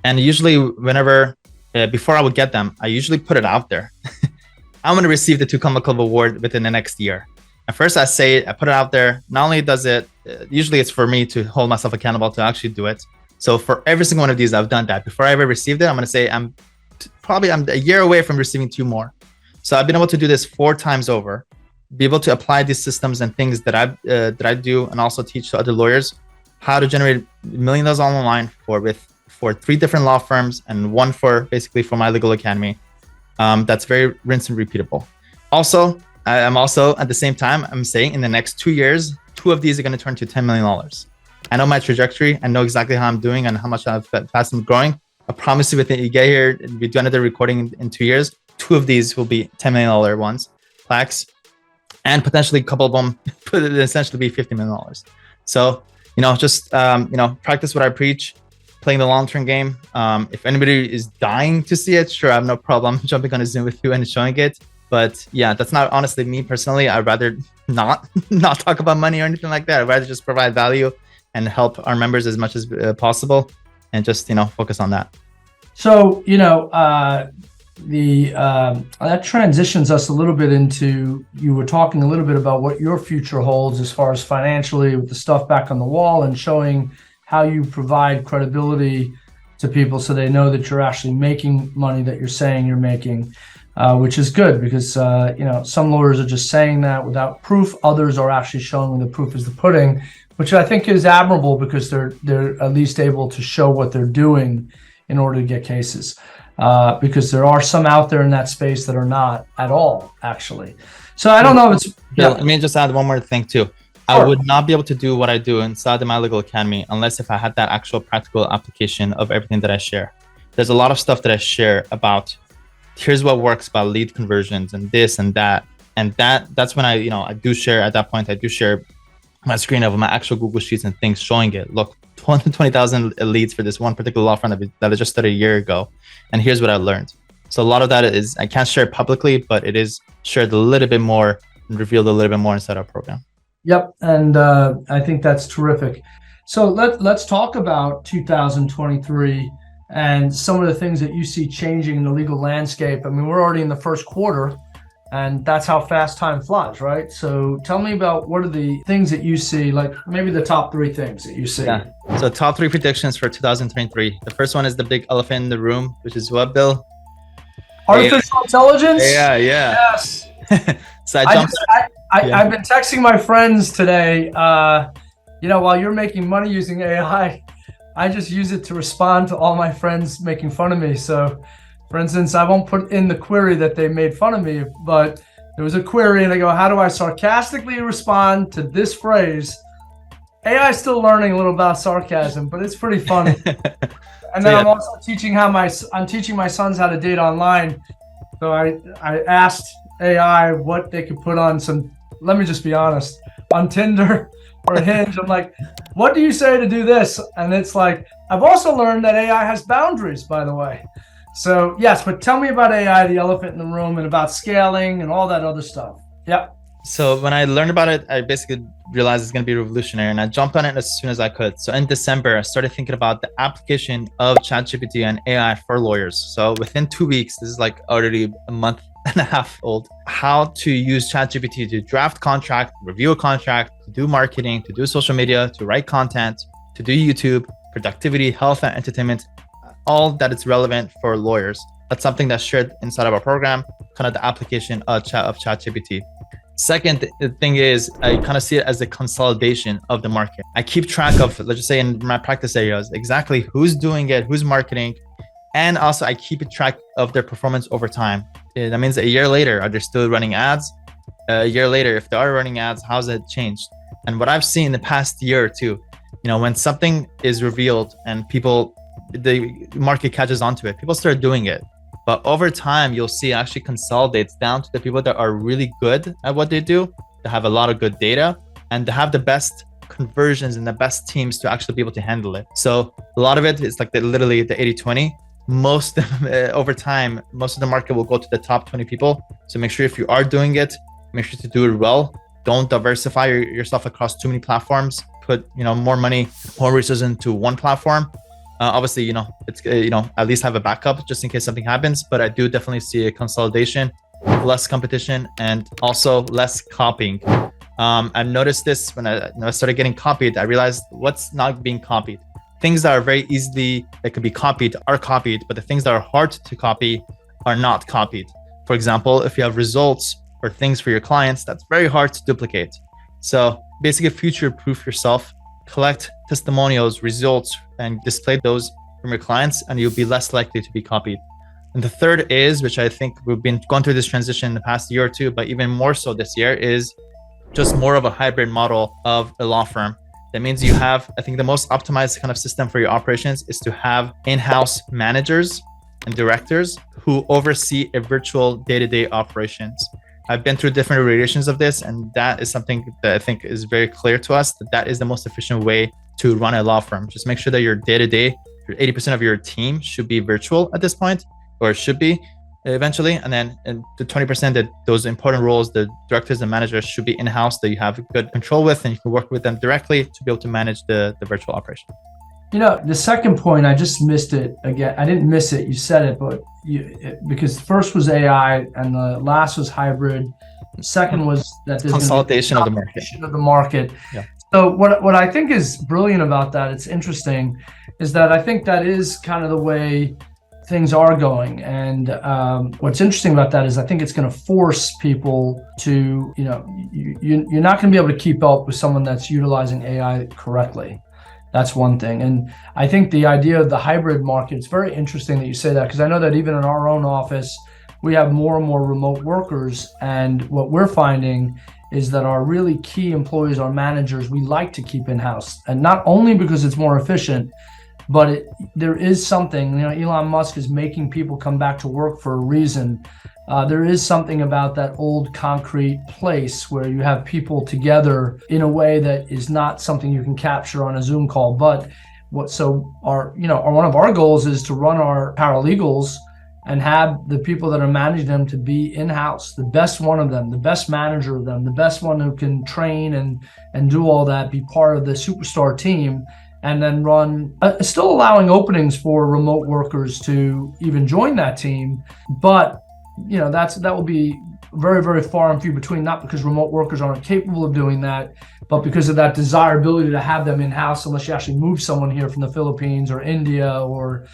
And usually whenever, before I would get them, I usually put it out there. I'm going to receive the 2 Comma Club award within the next year. At first I say it, I put it out there. Not only does it, usually it's for me to hold myself accountable to actually do it. So for every single one of these, I've done that. Before I ever received it, I'm going to say I'm a year away from receiving 2 more. So I've been able to do this 4 times over, be able to apply these systems and things that I do, and also teach to other lawyers how to generate $1 million online for 3 different law firms and 1 for my legal academy. That's very rinse and repeatable. Also, I'm also at the same time, I'm saying in the next 2 years, 2 of these are going to turn to $10 million. I know my trajectory. I know exactly how I'm doing and how much fast I'm growing. I promise you, within you get here, we do another recording in 2 years. 2 of these will be $10 million ones, plaques, and potentially a couple of them could essentially be $50 million. So, just, practice what I preach, playing the long-term game. If anybody is dying to see it, sure, I have no problem jumping on a Zoom with you and showing it. But yeah, that's not honestly me personally. I'd rather not talk about money or anything like that. I'd rather just provide value and help our members as much as possible, and just, focus on that. So, that transitions us a little bit into, you were talking a little bit about what your future holds as far as financially with the stuff back on the wall, and showing how you provide credibility to people so they know that you're actually making money that you're saying you're making, which is good, because some lawyers are just saying that without proof. Others are actually showing the proof is the pudding, which I think is admirable, because they're at least able to show what they're doing in order to get cases. Because there are some out there in that space that are not at all, actually. So I don't know if it's... Let me just add one more thing too. Sure. I would not be able to do what I do inside of my legal academy unless if I had that actual practical application of everything that I share. There's a lot of stuff that I share about, here's what works about lead conversions and this and that. And that's when I do share, at that point, I do share my screen of my actual Google Sheets and things showing it. Look, 20,000 leads for this one particular law firm that I just started a year ago. And here's what I learned. So a lot of that is, I can't share it publicly, but it is shared a little bit more and revealed a little bit more inside our program. Yep. And I think that's terrific. So let's talk about 2023 and some of the things that you see changing in the legal landscape. I mean, we're already in the first quarter, and that's how fast time flies, right? So tell me about, what are the things that you see, like maybe the top 3 things that you see. Yeah. So top 3 predictions for 2023. The first one is the big elephant in the room, which is what, Bill? Artificial intelligence? Yeah. Yes. So I've been texting my friends today, while you're making money using AI, I just use it to respond to all my friends making fun of me. So for instance, I won't put in the query that they made fun of me, but there was a query and I go, how do I sarcastically respond to this phrase? AI is still learning a little about sarcasm, but it's pretty funny. And then I'm also teaching I'm teaching my sons how to date online. So I asked AI what they could put on let me just be honest, on Tinder or Hinge. I'm like, what do you say to do this? And it's like, I've also learned that AI has boundaries, by the way. So yes, but tell me about AI, the elephant in the room, and about scaling and all that other stuff. Yep. So when I learned about it, I basically realized it's going to be revolutionary, and I jumped on it as soon as I could. So in December, I started thinking about the application of ChatGPT and AI for lawyers. So within 2 weeks, this is like already a month and a half old, how to use ChatGPT to draft contract, review a contract, to do marketing, to do social media, to write content, to do YouTube, productivity, health, and entertainment, all that is relevant for lawyers. That's something that's shared inside of our program, kind of the application of ChatGPT. Second thing is, I kind of see it as a consolidation of the market. I keep track of, let's just say in my practice areas, exactly who's doing it, who's marketing, and also I keep a track of their performance over time. That means a year later, are they still running ads? A year later, if they are running ads, how's it changed? And what I've seen in the past year or two, when something is revealed and the market catches onto it, people start doing it. But over time, you'll see it actually consolidates down to the people that are really good at what they do, that have a lot of good data, and to have the best conversions and the best teams to actually be able to handle it. So a lot of it is like literally the 80-20. Most over time, most of the market will go to the top 20 people. So make sure if you are doing it, make sure to do it well. Don't diversify yourself across too many platforms. Put more money, more resources into one platform. Obviously, it's at least have a backup just in case something happens. But I do definitely see a consolidation, less competition, and also less copying. I've noticed this when I started getting copied. I realized what's not being copied. Things that are very easily that could be copied are copied, but the things that are hard to copy are not copied. For example, if you have results or things for your clients, that's very hard to duplicate. So basically future-proof yourself, collect testimonials, results, and display those from your clients, and you'll be less likely to be copied. And the third is, which I think we've been going through this transition in the past year or two, but even more so this year, is just more of a hybrid model of a law firm. That means you have, I think the most optimized kind of system for your operations is to have in-house managers and directors who oversee a virtual day-to-day operations. I've been through different iterations of this, and that is something that I think is very clear to us, that is the most efficient way to run a law firm. Just make sure that your day-to-day, your 80% of your team should be virtual at this point, or should be eventually. And then the 20% that those important roles, the directors and managers, should be in-house, that you have good control with, and you can work with them directly to be able to manage the virtual operation. The second point, I just missed it again. I didn't miss it. You said it, but because first was AI and the last was hybrid. The second was that there's consolidation of the market. Yeah. So what I think is brilliant about that, it's interesting, is that I think that is kind of the way things are going. And what's interesting about that is I think it's going to force people to, you're not going to be able to keep up with someone that's utilizing AI correctly. That's one thing. And I think the idea of the hybrid market, it's very interesting that you say that, because I know that even in our own office, we have more and more remote workers. And what we're finding is that our really key employees, our managers, we like to keep in-house. And not only because it's more efficient, but there is something, Elon Musk is making people come back to work for a reason. There is something about that old concrete place where you have people together in a way that is not something you can capture on a Zoom call. But one of our goals is to run our paralegals and have the people that are managing them to be in-house, the best one of them, the best manager of them, the best one who can train and do all that, be part of the superstar team, and then run, still allowing openings for remote workers to even join that team. But that will be very, very far and few between, not because remote workers aren't capable of doing that, but because of that desirability to have them in-house, unless you actually move someone here from the Philippines or India or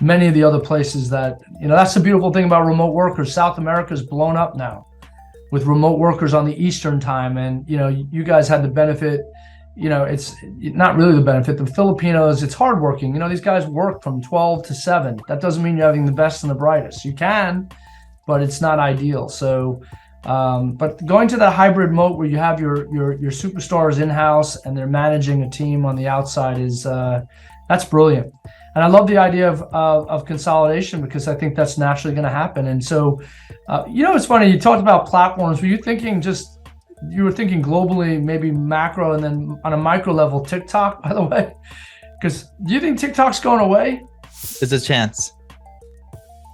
many of the other places that, that's the beautiful thing about remote workers. South America's blown up now with remote workers on the Eastern time. And, you guys had the benefit, it's not really the benefit. The Filipinos, it's hardworking. These guys work from 12 to 7. That doesn't mean you're having the best and the brightest. You can, but it's not ideal. So, but going to that hybrid mode where you have your superstars in-house and they're managing a team on the outside is, that's brilliant. And I love the idea of consolidation, because I think that's naturally going to happen. And so, it's funny, you talked about platforms. Were you thinking you were thinking globally, maybe macro, and then on a micro level, TikTok, by the way? Because do you think TikTok's going away? There's a chance.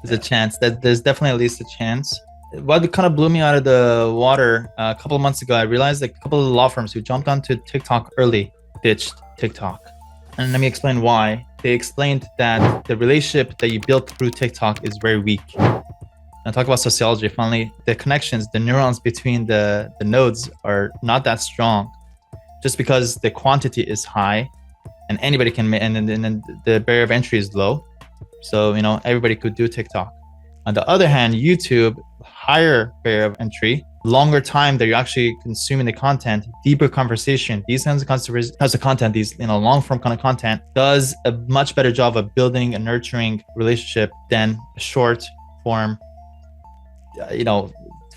There's a chance. There's definitely at least a chance. What kind of blew me out of the water a couple of months ago, I realized that a couple of law firms who jumped onto TikTok early ditched TikTok. And let me explain why. They explained that the relationship that you built through TikTok is very weak. And talk about sociology, finally, the connections, the neurons between the nodes are not that strong, just because the quantity is high and anybody can, and then the barrier of entry is low. So, everybody could do TikTok. On the other hand, YouTube, higher barrier of entry, longer time that you're actually consuming the content, deeper conversation, these kinds of content, these long form kind of content, does a much better job of building and nurturing relationship than short form,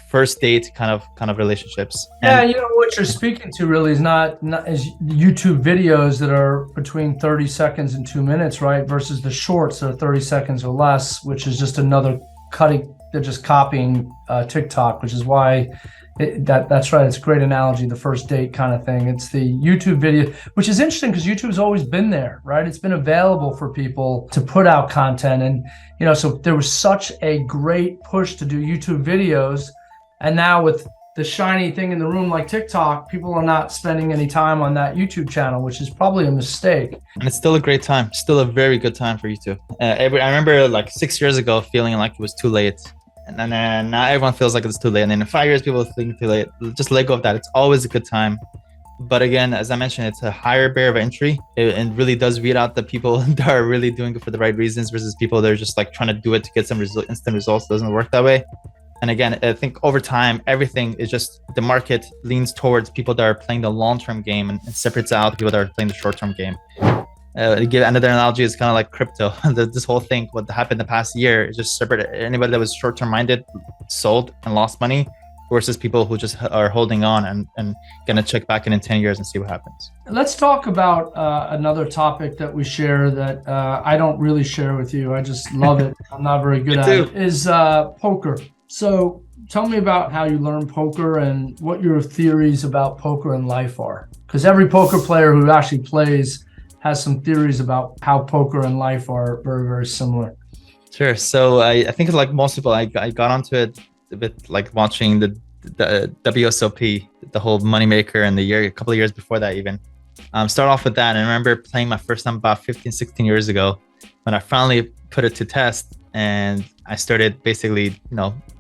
first date kind of relationships. And what you're speaking to really is not is YouTube videos that are between 30 seconds and 2 minutes, right? Versus the shorts that are 30 seconds or less, which is just another they're just copying TikTok, which is why that's right. It's a great analogy, the first date kind of thing. It's the YouTube video, which is interesting because YouTube's always been there, right? It's been available for people to put out content. And, so there was such a great push to do YouTube videos. And now with the shiny thing in the room like TikTok, people are not spending any time on that YouTube channel, which is probably a mistake. And it's still a great time, still a very good time for YouTube. I remember like 6 years ago feeling like it was too late. And then now everyone feels like it's too late. And then in 5 years, people think too late. Just let go of that. It's always a good time. But again, as I mentioned, it's a higher barrier of entry. It really does weed out the people that are really doing it for the right reasons versus people that are just like trying to do it to get some instant results. It doesn't work that way. And again, I think over time, everything is just the market leans towards people that are playing the long-term game and separates out people that are playing the short-term game. To give another analogy, is kind of like crypto. This whole thing, what happened the past year, is just separate anybody that was short-term minded, sold and lost money, versus people who just are holding on and gonna check back in 10 years and see what happens. Let's talk about another topic that we share that I don't really share with you. I just love it. I'm not very good at it. Is poker. So tell me about how you learn poker and what your theories about poker and life are. Because every poker player who actually plays has some theories about how poker and life are very, very similar. Sure. So I think like most people, I got onto it a bit like watching the WSOP, the whole moneymaker, and a couple of years before that even. Start off with that. And I remember playing my first time about 15, 16 years ago when I finally put it to test and I started basically,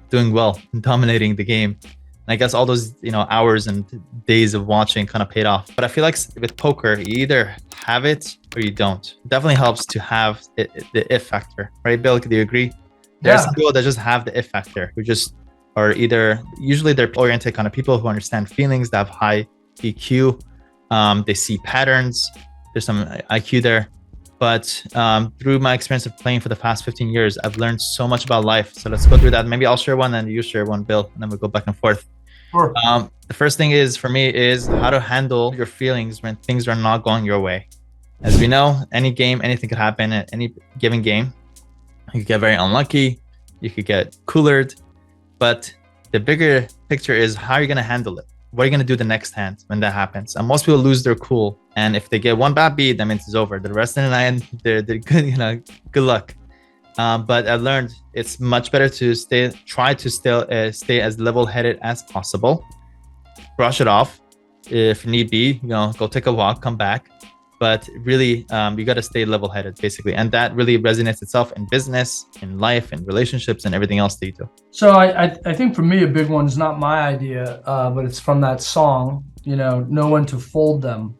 doing well, dominating the game. And I guess all those, hours and days of watching kind of paid off. But I feel like with poker, you either have it or you don't. It definitely helps to have the if factor, right, Bill? Do you agree? There are some people that just have the if factor, who just are usually they're oriented kind of people who understand feelings, that have high EQ. They see patterns. There's some IQ there. But through my experience of playing for the past 15 years, I've learned so much about life. So let's go through that. Maybe I'll share one and you share one, Bill, and then we'll go back and forth. Sure. The first thing is for me is how to handle your feelings when things are not going your way. As we know, any game, anything could happen at any given game. You could get very unlucky. You could get coolered. But the bigger picture is how you're going to handle it. What are you going to do the next hand when that happens? And most people lose their cool. And if they get one bad beat, that means it's over. The rest of the night, they're good, good luck. But I learned it's much better to try to stay as level-headed as possible. Brush it off. If need be, go take a walk, come back. But really, you got to stay level-headed, basically. And that really resonates itself in business, in life, in relationships, and everything else that you do. So I think for me, a big one is not my idea, but it's from that song, know when to fold them.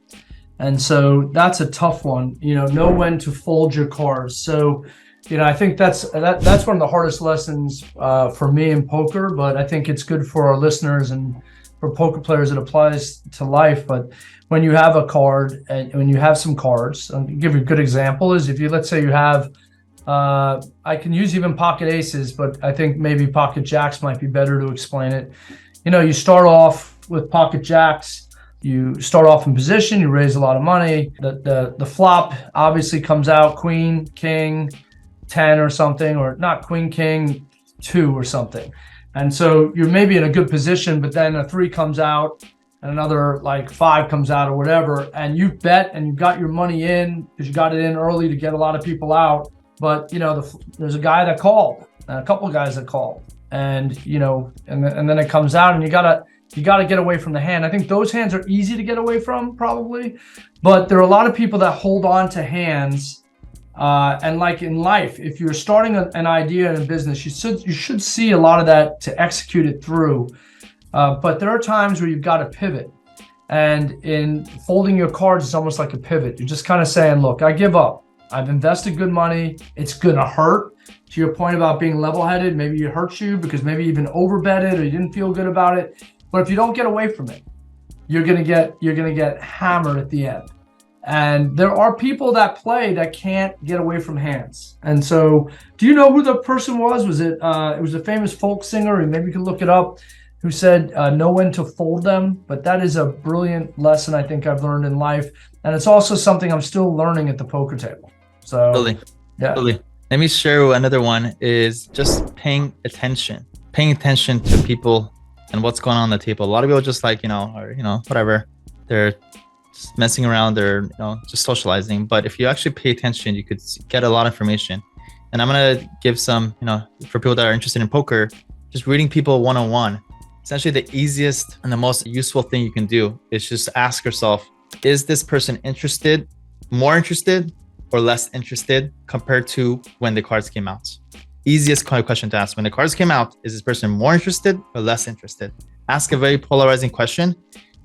And so that's a tough one, know when to fold your cards. So, I think that's one of the hardest lessons for me in poker, but I think it's good for our listeners and for poker players. It applies to life. But when you have a card and when you have some cards, I'll give you a good example is if let's say you have, I can use even pocket aces, but I think maybe pocket jacks might be better to explain it. You start off with pocket jacks. You start off in position, you raise a lot of money. The flop obviously comes out queen, king, 10 or something, or not queen, king, 2 or something. And so you're maybe in a good position, but then a 3 comes out and another like 5 comes out or whatever. And you bet and you got your money in because you got it in early to get a lot of people out. But, there's a guy that called and a couple of guys that called and then it comes out and you got to get away from the hand. I think those hands are easy to get away from probably, but there are a lot of people that hold on to hands. And like in life, if you're starting an idea in a business, you should see a lot of that to execute it through. But there are times where you've got to pivot. And in folding your cards, it's almost like a pivot. You're just kind of saying, look, I give up. I've invested good money. It's going to hurt. To your point about being level-headed, maybe it hurts you because maybe you even overbet it or you didn't feel good about it. But if you don't get away from it, you're going to get hammered at the end. And there are people that play that can't get away from hands. And so, do you know who the person was? Was it was a famous folk singer, and maybe you can look it up, who said, know when to fold them. But that is a brilliant lesson I think I've learned in life. And it's also something I'm still learning at the poker table. So, Totally. yeah. Totally. Let me share another one is just paying attention to people and what's going on the table. A lot of people just like, whatever. They're just messing around, they're, just socializing. But if you actually pay attention, you could get a lot of information. And I'm going to give some, for people that are interested in poker, just reading people one-on-one. Essentially the easiest and the most useful thing you can do is just ask yourself, is this person more interested or less interested compared to when the cards came out? Easiest question to ask. When the cards came out, is this person more interested or less interested? Ask a very polarizing question.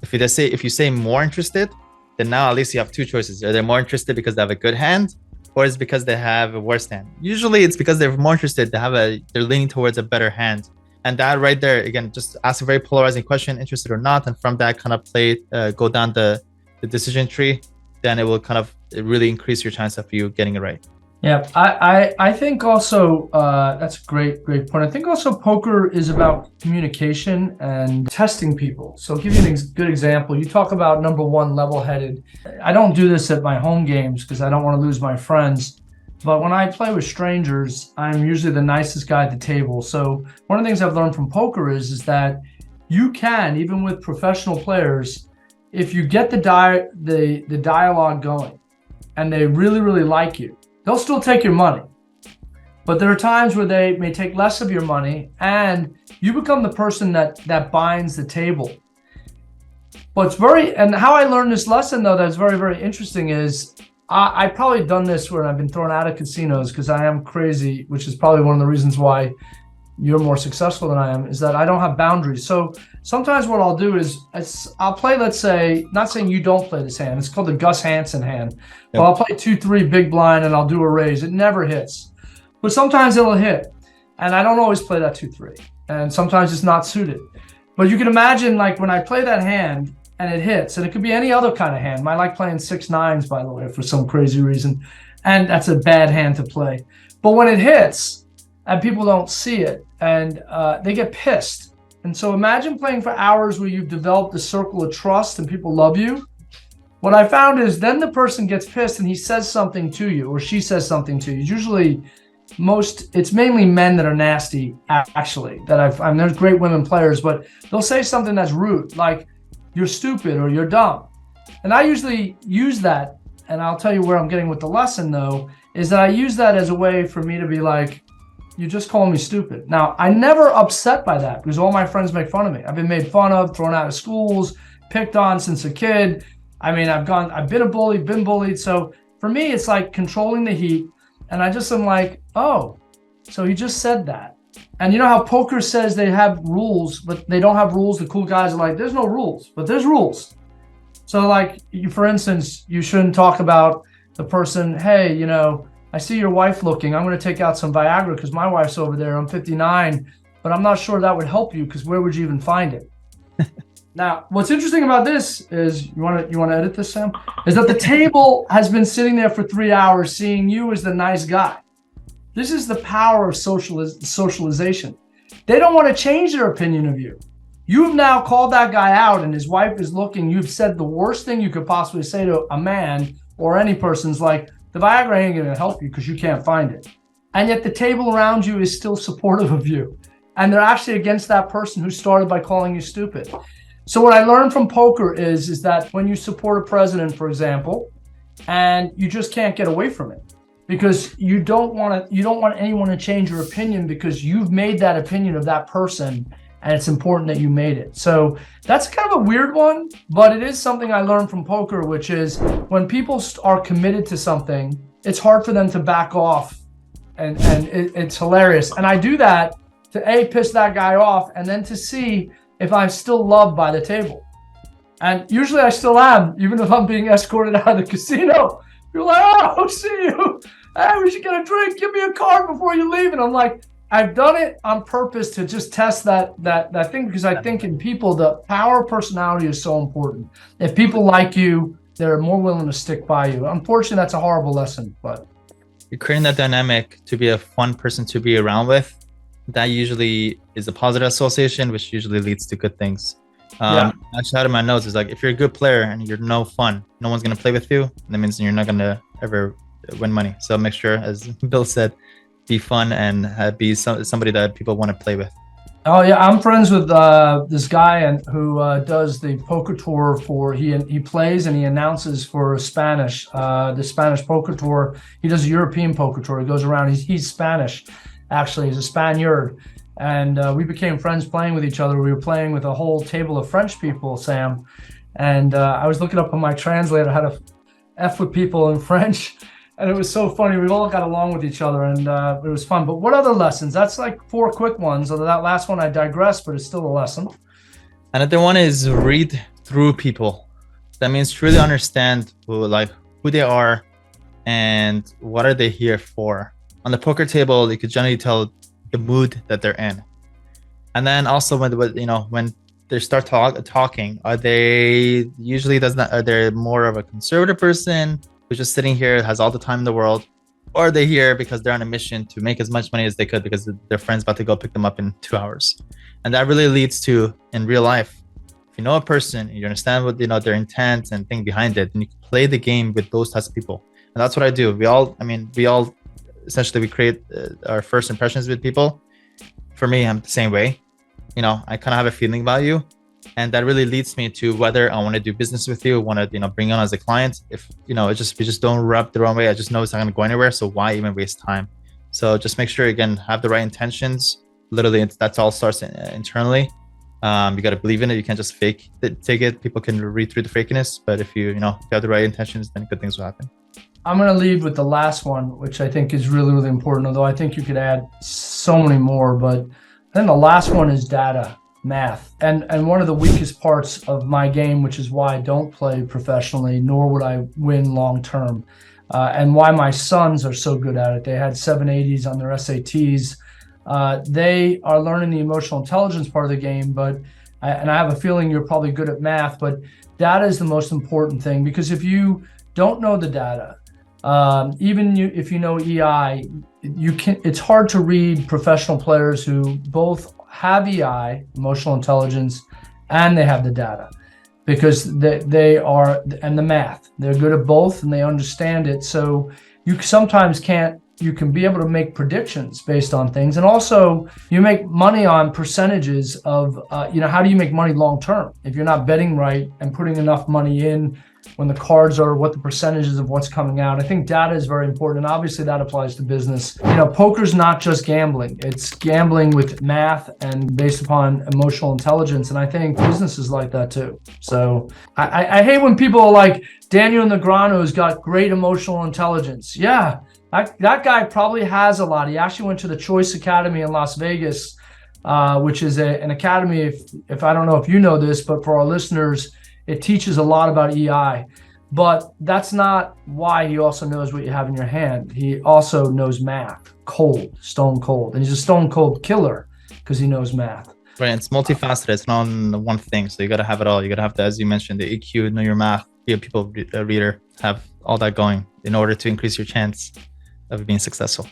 If you say more interested, then now at least you have two choices. Are they more interested because they have a good hand, or is it because they have a worse hand? Usually it's because they're more interested. They're leaning towards a better hand. And that right there, again, just ask a very polarizing question, interested or not. And from that kind of go down the decision tree, then it will it really increase your chance of you getting it right. Yeah, I think also that's a great point. I think also poker is about communication and testing people. So I'll give you a good example. You talk about number one, level-headed. I don't do this at my home games because I don't want to lose my friends. But when I play with strangers, I'm usually the nicest guy at the table. So one of the things I've learned from poker is that you can, even with professional players, if you get the dialogue going and they really, really like you, they'll still take your money. But there are times where they may take less of your money and you become the person that binds the table. But and how I learned this lesson though, that's very, very interesting is I've probably done this when I've been thrown out of casinos because I am crazy, which is probably one of the reasons why you're more successful than I am, is that I don't have boundaries. So sometimes what I'll do is I'll play, let's say, not saying you don't play this hand, it's called the Gus Hansen hand. Yep. But I'll play 2-3 big blind and I'll do a raise. It never hits. But sometimes it'll hit. And I don't always play that 2-3. And sometimes it's not suited. But you can imagine like when I play that hand and it hits, and it could be any other kind of hand. I like playing 6-9s, by the way, for some crazy reason. And that's a bad hand to play. But when it hits and people don't see it and they get pissed. And so imagine playing for hours where you've developed a circle of trust and people love you. What I found is then the person gets pissed and he says something to you or she says something to you. Usually it's mainly men that are nasty, actually, there's great women players, but they'll say something that's rude, like you're stupid or you're dumb. And I usually use that, and I'll tell you where I'm getting with the lesson though, is that I use that as a way for me to be like, you just call me stupid. Now, I'm never upset by that because all my friends make fun of me. I've been made fun of, thrown out of schools, picked on since a kid. I mean, I've been a bully, been bullied. So for me, it's like controlling the heat. And I just am like, oh, so he just said that. And you know how poker says they have rules, but they don't have rules. The cool guys are like, there's no rules, but there's rules. So like, for instance, you shouldn't talk about the person, hey, I see your wife looking. I'm going to take out some Viagra because my wife's over there. I'm 59, but I'm not sure that would help you because where would you even find it? Now, what's interesting about this is, you want to edit this, Sam? Is that the table has been sitting there for 3 hours seeing you as the nice guy. This is the power of socialization. They don't want to change their opinion of you. You've now called that guy out and his wife is looking. You've said the worst thing you could possibly say to a man or any person's like, the Viagra ain't going to help you because you can't find it. And yet the table around you is still supportive of you. And they're actually against that person who started by calling you stupid. So what I learned from poker is that when you support a president, for example, and you just can't get away from it because you don't want anyone to change your opinion because you've made that opinion of that person and it's important that you made it. So that's kind of a weird one, but it is something I learned from poker, which is when people are committed to something, it's hard for them to back off and it's hilarious. And I do that to piss that guy off and then to see if I'm still loved by the table. And usually I still am, even if I'm being escorted out of the casino. You're like, oh, see you. Hey, we should get a drink. Give me a card before you leave. And I'm like, I've done it on purpose to just test that thing because I think in people, the power of personality is so important. If people like you, they're more willing to stick by you. Unfortunately, that's a horrible lesson, but. You're creating that dynamic to be a fun person to be around with. That usually is a positive association, which usually leads to good things. Actually, out of my notes is like, if you're a good player and you're no fun, no one's going to play with you. That means you're not going to ever win money. So make sure, as Bill said, be fun and be somebody that people want to play with. Oh yeah, I'm friends with this guy who does the poker tour for he plays and he announces for Spanish, the Spanish poker tour. He does a European poker tour. He goes around. He's Spanish, actually. He's a Spaniard, and we became friends playing with each other. We were playing with a whole table of French people, Sam, and I was looking up on my translator how to F with people in French. And it was so funny. We all got along with each other, and it was fun. But what other lessons? That's like 4 quick ones. Although that last one, I digress, but it's still a lesson. Another one is read through people. That means truly understand who they are and what are they here for. On the poker table, you could generally tell the mood that they're in. And then also when they start talking, are they more of a conservative person who's just sitting here, has all the time in the world, or are they here because they're on a mission to make as much money as they could because their friend's about to go pick them up in 2 hours? And that really leads to, in real life, if you know a person, you understand what their intent and thing behind it, and you can play the game with those types of people. And that's what I do. We all essentially we create our first impressions with people. For me, I'm the same way. I kind of have a feeling about you. And that really leads me to whether I want to do business with you, want to, bring you on as a client. If, we just don't rub the wrong way, I just know it's not going to go anywhere. So why even waste time? So just make sure, again, have the right intentions. Literally, that's all starts internally. You got to believe in it. You can't just take it. People can read through the fakeness. But if you have the right intentions, then good things will happen. I'm going to leave with the last one, which I think is really, really important. Although I think you could add so many more. But then the last one is data. Math. And one of the weakest parts of my game, which is why I don't play professionally, nor would I win long term, and why my sons are so good at it. They had 780s on their SATs. They are learning the emotional intelligence part of the game, and I have a feeling you're probably good at math, but data is the most important thing, because if you don't know the data, if you know EI, it's hard to read professional players who both have EI, emotional intelligence, and they have the data, because they are, and the math, they're good at both and they understand it. So you sometimes you can be able to make predictions based on things. And also you make money on percentages of, how do you make money long term? If you're not betting right and putting enough money in when the cards are, what the percentages of what's coming out. I think data is very important. And obviously that applies to business. Poker's not just gambling. It's gambling with math and based upon emotional intelligence. And I think business is like that too. So I hate when people are like, Daniel Negreanu's got great emotional intelligence. Yeah, that guy probably has a lot. He actually went to the Choice Academy in Las Vegas, which is an academy, if I don't know if you know this, but for our listeners, it teaches a lot about EI, but that's not why he also knows what you have in your hand. He also knows math, stone cold. And he's a stone cold killer because he knows math. Right, it's multifaceted. It's not on one thing. So you got to have it all. You got to have the, as you mentioned, the EQ, know your math, be a people reader, have all that going in order to increase your chance of being successful.